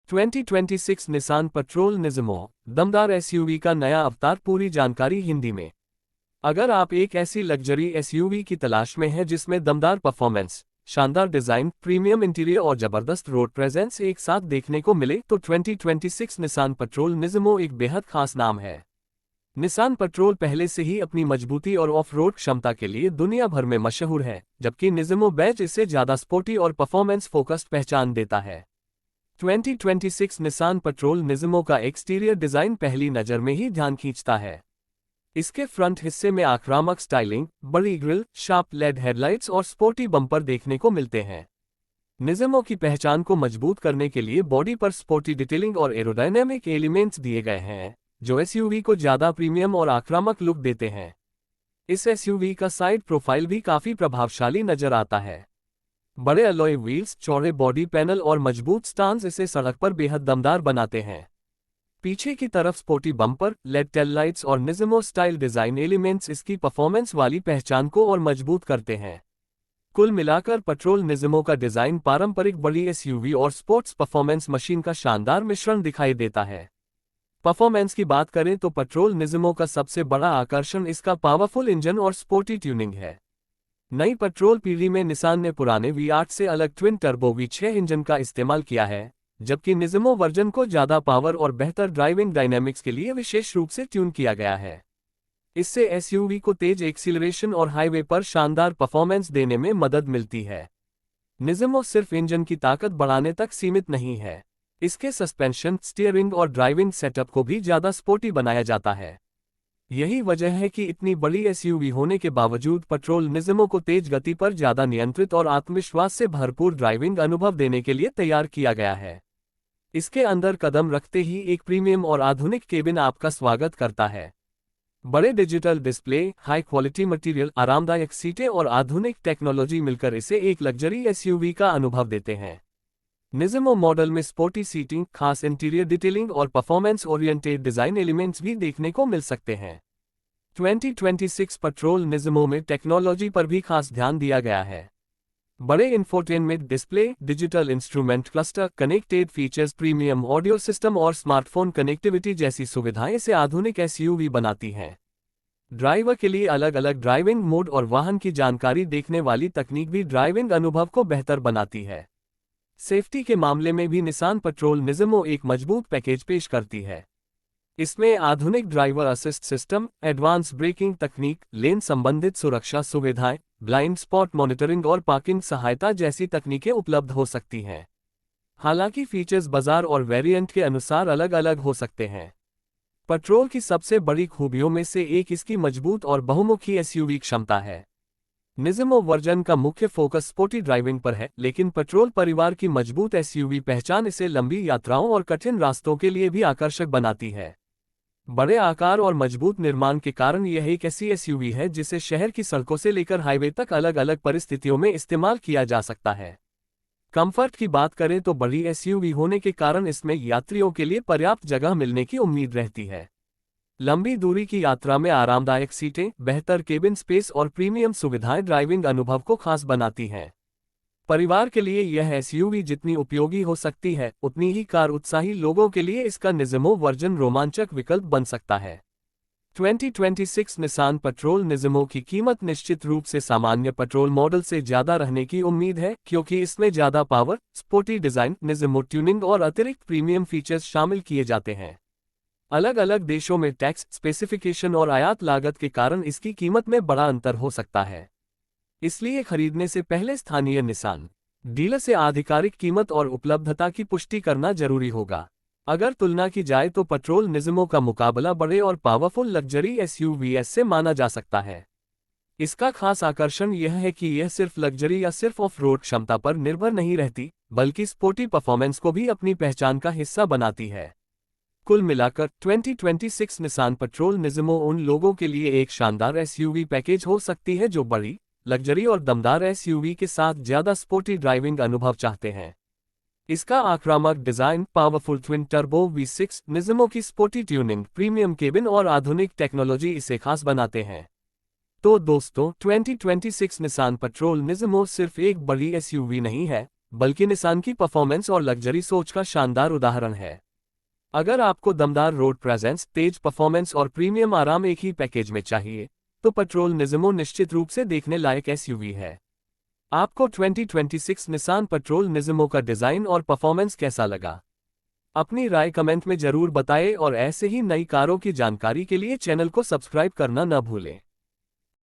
2026 Nissan petrol निज़्मो दमदार SUV का नया अवतार। पूरी जानकारी हिंदी में। अगर आप एक ऐसी लग्जरी एसयूवी की तलाश में हैं जिसमें दमदार परफॉर्मेंस, शानदार डिजाइन, प्रीमियम इंटीरियर और जबरदस्त रोड प्रेजेंस एक साथ देखने को मिले तो 2026 निसान पेट्रोल निज़्मो एक बेहद खास नाम है। निसान पेट्रोल पहले से ही अपनी मजबूती और ऑफ रोड क्षमता के लिए दुनिया भर में मशहूर है, जबकि निज़्मो बैज इसे ज्यादा स्पोर्टी और परफॉर्मेंस फोकस्ड पहचान देता है। 2026 निसान पेट्रोल निज़्मो का एक्सटीरियर डिजाइन पहली नज़र में ही ध्यान खींचता है। इसके फ्रंट हिस्से में आक्रामक स्टाइलिंग, बड़ी ग्रिल, शार्प लेड हेडलाइट्स और स्पोर्टी बम्पर देखने को मिलते हैं। निज़्मो की पहचान को मजबूत करने के लिए बॉडी पर स्पोर्टी डिटेलिंग और एरोडायनेमिक एलिमेंट्स दिए गए हैं, जो एसयूवी को ज्यादा प्रीमियम और आक्रामक लुक देते हैं। इस एसयूवी का साइड प्रोफाइल भी काफी प्रभावशाली नजर आता है। बड़े अलॉय व्हील्स, चौड़े बॉडी पैनल और मजबूत स्टांस इसे सड़क पर बेहद दमदार बनाते हैं। पीछे की तरफ sporty bumper, lead tail lights और निज़्मो स्टाइल डिजाइन एलिमेंट्स इसकी परफॉर्मेंस वाली पहचान को और मजबूत करते हैं। कुल मिलाकर पेट्रोल निज़्मो का डिजाइन पारंपरिक बड़ी एसयूवी और स्पोर्ट्स परफॉर्मेंस मशीन का शानदार मिश्रण दिखाई देता है। परफॉर्मेंस की बात करें तो पेट्रोल निज़्मो का सबसे बड़ा आकर्षण इसका पावरफुल इंजन और स्पोर्टी ट्यूनिंग है। नई पेट्रोल पीढ़ी में निसान ने पुराने V8 से अलग ट्विन टर्बो V6 इंजन का इस्तेमाल किया है, जबकि निज़्मो वर्जन को ज्यादा पावर और बेहतर ड्राइविंग डायनेमिक्स के लिए विशेष रूप से ट्यून किया गया है। इससे एसयूवी को तेज एक्सीलरेशन और हाईवे पर शानदार परफॉर्मेंस देने में मदद मिलती है। निज़्मो सिर्फ इंजन की ताकत बढ़ाने तक सीमित नहीं है, इसके सस्पेंशन, स्टीयरिंग और ड्राइविंग सेटअप को भी ज्यादा स्पोर्टी बनाया जाता है। यही वजह है कि इतनी बड़ी एसयूवी होने के बावजूद पेट्रोल निज़्मो को तेज गति पर ज्यादा नियंत्रित और आत्मविश्वास से भरपूर ड्राइविंग अनुभव देने के लिए तैयार किया गया है। इसके अंदर कदम रखते ही एक प्रीमियम और आधुनिक केबिन आपका स्वागत करता है। बड़े digital display, high quality material, आरामदायक सीटें और आधुनिक टेक्नोलॉजी मिलकर इसे एक लग्जरी एसयूवी का अनुभव देते हैं। निज़्मो मॉडल में स्पोर्टी सीटिंग, खास इंटीरियर डिटेलिंग और परफॉर्मेंस ओरिएंटेड डिजाइन एलिमेंट्स भी देखने को मिल सकते हैं। 2026 पेट्रोल निज़्मो में टेक्नोलॉजी पर भी खास ध्यान दिया गया है। बड़े infotainment display, digital instrument cluster, connected features, premium audio system और स्मार्टफोन कनेक्टिविटी जैसी सुविधाएं इसे आधुनिक एसयूवी बनाती हैं। ड्राइवर के लिए अलग अलग ड्राइविंग मोड और वाहन की जानकारी देखने वाली तकनीक भी ड्राइविंग अनुभव को बेहतर बनाती है। सेफ्टी के मामले में भी निसान पेट्रोल निज़्मो एक मजबूत पैकेज पेश करती है। इसमें आधुनिक driver assist system, advance braking तकनीक, लेन संबंधित सुरक्षा सुविधाएं, ब्लाइंड स्पॉट मॉनिटरिंग और पार्किंग सहायता जैसी तकनीकें उपलब्ध हो सकती हैं। हालांकि फीचर्स बाजार और वेरिएंट के अनुसार अलग अलग हो सकते हैं। पेट्रोल की सबसे बड़ी खूबियों में से एक इसकी मजबूत और बहुमुखी एसयूवी क्षमता है। निज़्मो वर्जन का मुख्य फोकस स्पोर्टी ड्राइविंग पर है, लेकिन पेट्रोल परिवार की मजबूत एसयूवी पहचान इसे लंबी यात्राओं और कठिन रास्तों के लिए भी आकर्षक बनाती है। बड़े आकार और मजबूत निर्माण के कारण यह एक ऐसी एसयूवी है जिसे शहर की सड़कों से लेकर हाईवे तक अलग अलग परिस्थितियों में इस्तेमाल किया जा सकता है। कंफर्ट की बात करें तो बड़ी एसयूवी होने के कारण इसमें यात्रियों के लिए पर्याप्त जगह मिलने की उम्मीद रहती है। लंबी दूरी की यात्रा में आरामदायक सीटें, बेहतर केबिन स्पेस और प्रीमियम सुविधाएं ड्राइविंग अनुभव को खास बनाती हैं। परिवार के लिए यह एसयूवी जितनी उपयोगी हो सकती है, उतनी ही कार उत्साही लोगों के लिए इसका निज़्मो वर्जन रोमांचक विकल्प बन सकता है। 2026 निसान पेट्रोल निज़्मो की कीमत निश्चित रूप से सामान्य पेट्रोल मॉडल से ज्यादा रहने की उम्मीद है, क्योंकि इसमें ज्यादा पावर, स्पोर्टी डिजाइन, निज़्मो ट्यूनिंग और अतिरिक्त प्रीमियम फीचर्स शामिल किए जाते हैं। अलग अलग देशों में टैक्स, स्पेसिफिकेशन और आयात लागत के कारण इसकी कीमत में बड़ा अंतर हो सकता है। इसलिए खरीदने से पहले स्थानीय निसान डीलर से आधिकारिक कीमत और उपलब्धता की पुष्टि करना जरूरी होगा। अगर तुलना की जाए तो पेट्रोल निज़्मो का मुकाबला बड़े और पावरफुल लग्जरी एसयूवीएस से माना जा सकता है। इसका खास आकर्षण यह है कि यह सिर्फ लग्जरी या सिर्फ ऑफ रोड क्षमता पर निर्भर नहीं रहती, बल्कि स्पोर्टी परफॉर्मेंस को भी अपनी पहचान का हिस्सा बनाती है। कुल मिलाकर 2026 निसान पेट्रोल निज़्मो उन लोगों के लिए एक शानदार एसयूवी पैकेज हो सकती है जो बड़ी, लग्जरी और दमदार एसयूवी के साथ ज्यादा स्पोर्टी ड्राइविंग अनुभव चाहते हैं। इसका आक्रामक design, powerful twin turbo V6, निज़्मो की स्पोर्टी ट्यूनिंग, प्रीमियम केबिन और आधुनिक टेक्नोलॉजी इसे खास बनाते हैं। तो दोस्तों, 2026 निसान पेट्रोल निज़्मो सिर्फ एक बड़ी एसयूवी नहीं है, बल्कि निसान की परफॉर्मेंस और लग्जरी सोच का शानदार उदाहरण है। अगर आपको दमदार रोड प्रेजेंस, तेज परफॉर्मेंस और प्रीमियम आराम एक ही पैकेज में चाहिए, तो पेट्रोल निज़्मो निश्चित रूप से देखने लायक एसयूवी है। आपको 2026 निसान पेट्रोल निज़्मो का डिज़ाइन और परफॉर्मेंस कैसा लगा? अपनी राय कमेंट में जरूर बताएं और ऐसे ही नई कारों की जानकारी के लिए चैनल को सब्सक्राइब करना न भूलें।